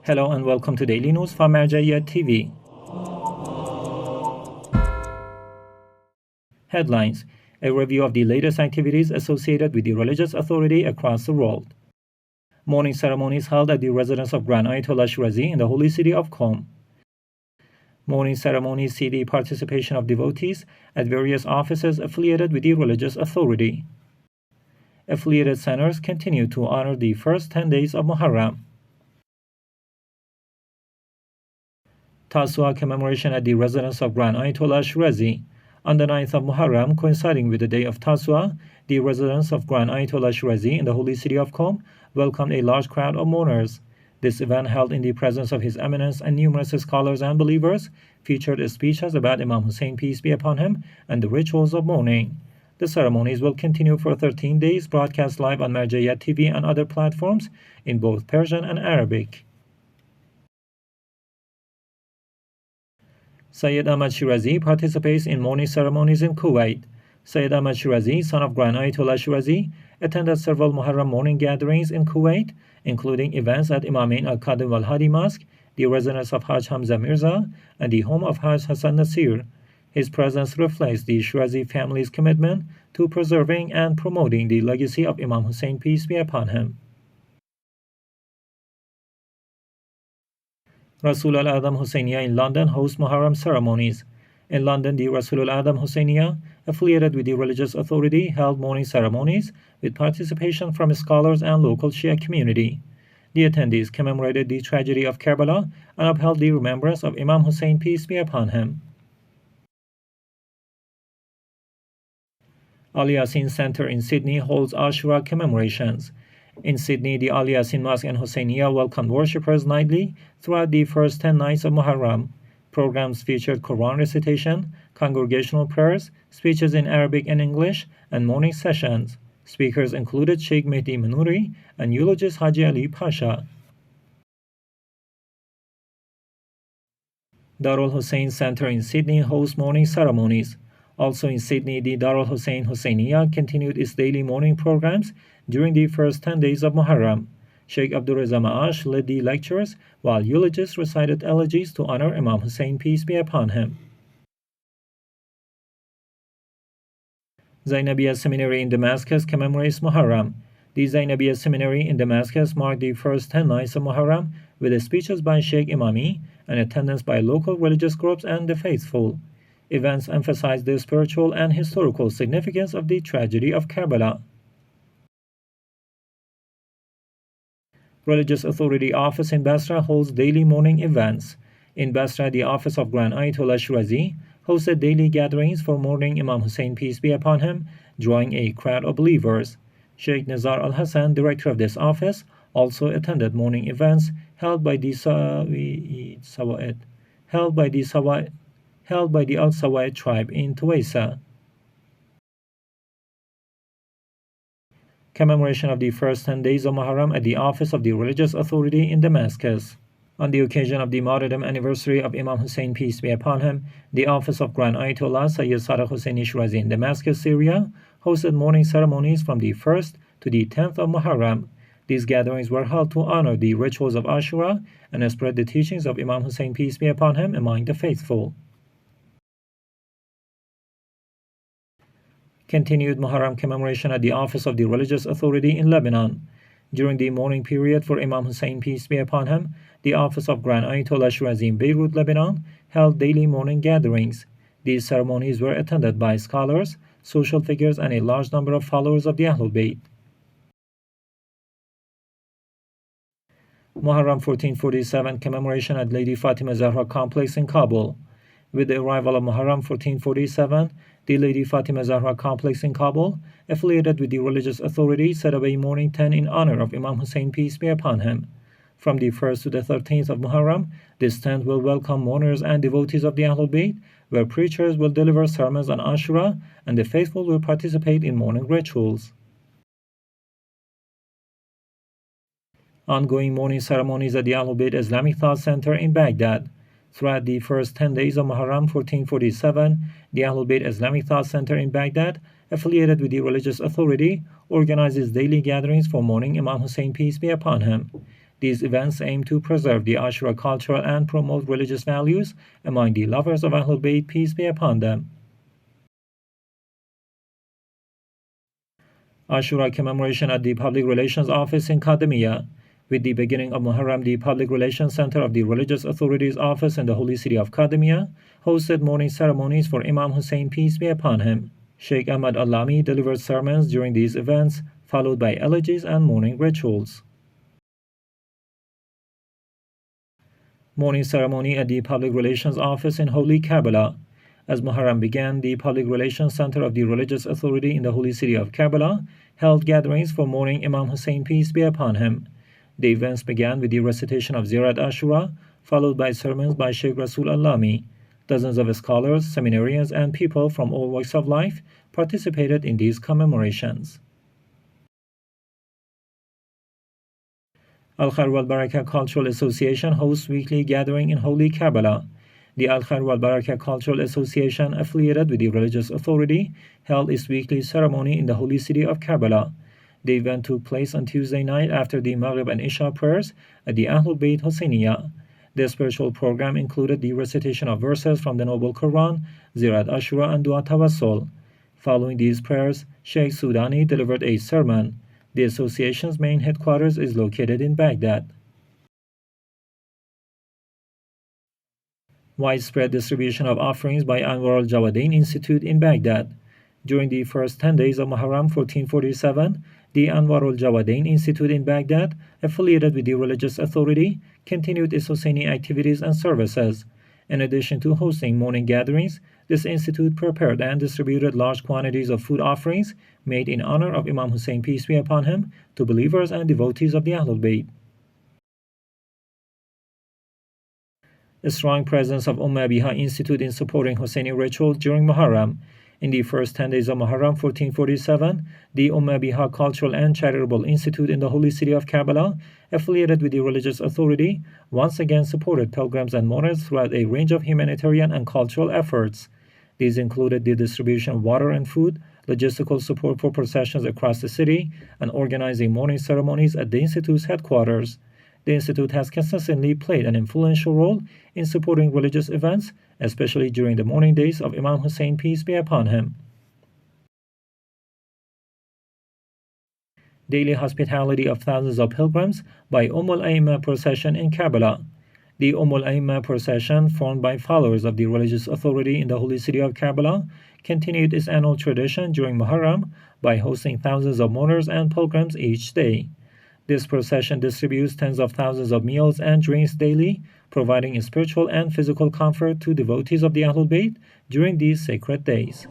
Hello and welcome to Daily News from Al-Jazeera TV. Headlines: a review of the latest activities associated with the religious authority across the world. Mourning ceremonies held at the residence of Grand Ayatollah Shirazi in the holy city of Qom. Mourning ceremonies see the participation of devotees at various offices affiliated with the religious authority. Affiliated centers continue to honor the first 10 days of Muharram. Tasu'a commemoration at the residence of Grand Ayatollah Shirazi. On the 9th of Muharram, coinciding with the day of Tasu'a, the residence of Grand Ayatollah Shirazi in the holy city of Qom welcomed a large crowd of mourners. This event, held in the presence of His Eminence and numerous scholars and believers, featured speeches about Imam Hussein, peace be upon him, and the rituals of mourning. The ceremonies will continue for 13 days, broadcast live on Al-Jazeera TV and other platforms in both Persian and Arabic. Sayyid Ahmad Shirazi participates in mourning ceremonies in Kuwait. Sayyid Ahmad Shirazi, son of Grand Ayatollah Shirazi, attended several Muharram mourning gatherings in Kuwait, including events at Imamain al-Qadim wal-Hadi Mosque, the residence of Hajj Hamza Mirza, and the home of Hajj Hassan Nasir. His presence reflects the Shirazi family's commitment to preserving and promoting the legacy of Imam Hussein, peace be upon him. Rasul al-Azam Hussainiya in London hosts Muharram ceremonies. In London, the Rasul al-Azam Hussainiya, affiliated with the religious authority, held mourning ceremonies with participation from scholars and local Shia community. The attendees commemorated the tragedy of Karbala and upheld the remembrance of Imam Hussein, peace be upon him. Al-Yasin Center in Sydney holds Ashura commemorations. In Sydney, the Al-Yasin Mosque and Hussainiya welcomed worshippers nightly throughout the first 10 nights of Muharram. Programs featured Quran recitation, congregational prayers, speeches in Arabic and English, and morning sessions. Speakers included Sheikh Mehdi Manuri and eulogist Haji Ali Pasha. al-Hussein Center in Sydney hosts mourning ceremonies. Also in Sydney, the al-Hussein Hussainiya continued its daily mourning programs during the first 10 days of Muharram. Sheikh Abdul Reza Maash led the lectures, while eulogists recited elegies to honor Imam Hussein, peace be upon him. Zaynabiyya Seminary in Damascus commemorates Muharram. The Zaynabiyya Seminary in Damascus marked the first 10 nights of Muharram with speeches by Sheikh Imami and attendance by local religious groups and the faithful. Events emphasized the spiritual and historical significance of the tragedy of Karbala. Religious Authority Office in Basra holds daily mourning events. In Basra, the Office of Grand Ayatollah Shirazi hosted daily gatherings for mourning Imam Hussein, peace be upon him, drawing a crowd of believers. Sheikh Nizar al-Hassan, director of this office, also attended mourning events held by the Al-Sawaid tribe in Tuwaisa. Commemoration of the first 10 days of Muharram at the Office of the Religious Authority in Damascus. On the occasion of the martyrdom anniversary of Imam Hussein, peace be upon him, the Office of Grand Ayatollah Sayyid Husseini Shirazi in Damascus, Syria, hosted mourning ceremonies from the 1st to the 10th of Muharram. These gatherings were held to honor the rituals of Ashura and spread the teachings of Imam Hussein, peace be upon him, among the faithful. Continued Muharram commemoration at the Office of the Religious Authority in Lebanon. During the mourning period for Imam Hussein, peace be upon him, the Office of Grand Ayatollah Shirazi in Beirut, Lebanon, held daily mourning gatherings. These ceremonies were attended by scholars, social figures, and a large number of followers of the Ahlul Bayt. Muharram 1447 commemoration at Lady Fatima Zahra complex in Kabul. With the arrival of Muharram 1447, the Lady Fatima Zahra complex in Kabul, affiliated with the religious authority, set up a mourning tent in honor of Imam Hussein, peace be upon him. From the 1st to the 13th of Muharram, this tent will welcome mourners and devotees of the Ahlul Bayt, where preachers will deliver sermons on Ashura, and the faithful will participate in mourning rituals. Ongoing mourning ceremonies at the Ahlul Bayt Islamic Thought Center in Baghdad. Throughout the first 10 days of Muharram 1447, the Ahlul Bayt Islamic Thought Center in Baghdad, affiliated with the religious authority, organizes daily gatherings for mourning Imam Hussein, peace be upon him. These events aim to preserve the Ashura culture and promote religious values among the lovers of Ahlul Bayt, peace be upon them. Ashura commemoration at the Public Relations Office in Qadamiyya. With the beginning of Muharram, the Public Relations Center of the Religious Authorities Office in the holy city of Qadamiyya hosted mourning ceremonies for Imam Hussein, peace be upon him. Sheikh Ahmad al-Lami delivered sermons during these events, followed by elegies and mourning rituals. Mourning ceremony at the Public Relations Office in Holy Karbala. As Muharram began, the Public Relations Center of the Religious Authority in the holy city of Karbala held gatherings for mourning Imam Hussein, peace be upon him. The events began with the recitation of Ziyarat Ashura, followed by sermons by Sheikh Rasul al-Lami. Dozens of scholars, seminarians, and people from all walks of life participated in these commemorations. Al-Khair wal Barakah Cultural Association hosts weekly gathering in Holy Karbala. The Al-Khair wal Barakah Cultural Association, affiliated with the religious authority, held its weekly ceremony in the holy city of Karbala. The event took place on Tuesday night after the Maghrib and Isha prayers at the Ahlul Bayt Hussainiya. The spiritual program included the recitation of verses from the Noble Quran, Ziyarat Ashura, and Dua Tawassul. Following these prayers, Sheikh Sudani delivered a sermon. The association's main headquarters is located in Baghdad. Widespread distribution of offerings by Anwar al-Jawadain Institute in Baghdad. During the first 10 days of Muharram 1447, the Anwar al-Jawadain Institute in Baghdad, affiliated with the religious authority, continued its Hussaini activities and services. In addition to hosting morning gatherings, this institute prepared and distributed large quantities of food offerings made in honor of Imam Hussein, peace be upon him, to believers and devotees of the Ahlul Bayt. A strong presence of Biha Institute in supporting Hussaini rituals during Muharram. In the first 10 days of Muharram 1447, the Biha Cultural and Charitable Institute in the holy city of Karbala, affiliated with the religious authority, once again supported pilgrims and mourners throughout a range of humanitarian and cultural efforts. These included the distribution of water and food, logistical support for processions across the city, and organizing mourning ceremonies at the Institute's headquarters. The Institute has consistently played an influential role in supporting religious events, especially during the mourning days of Imam Hussein, peace be upon him. Daily hospitality of thousands of pilgrims by al-Aimma procession in Karbala. The al-Aimma procession, formed by followers of the religious authority in the holy city of Karbala, continued its annual tradition during Muharram by hosting thousands of mourners and pilgrims each day. This procession distributes tens of thousands of meals and drinks daily, providing spiritual and physical comfort to devotees of the Ahlul Bayt during these sacred days.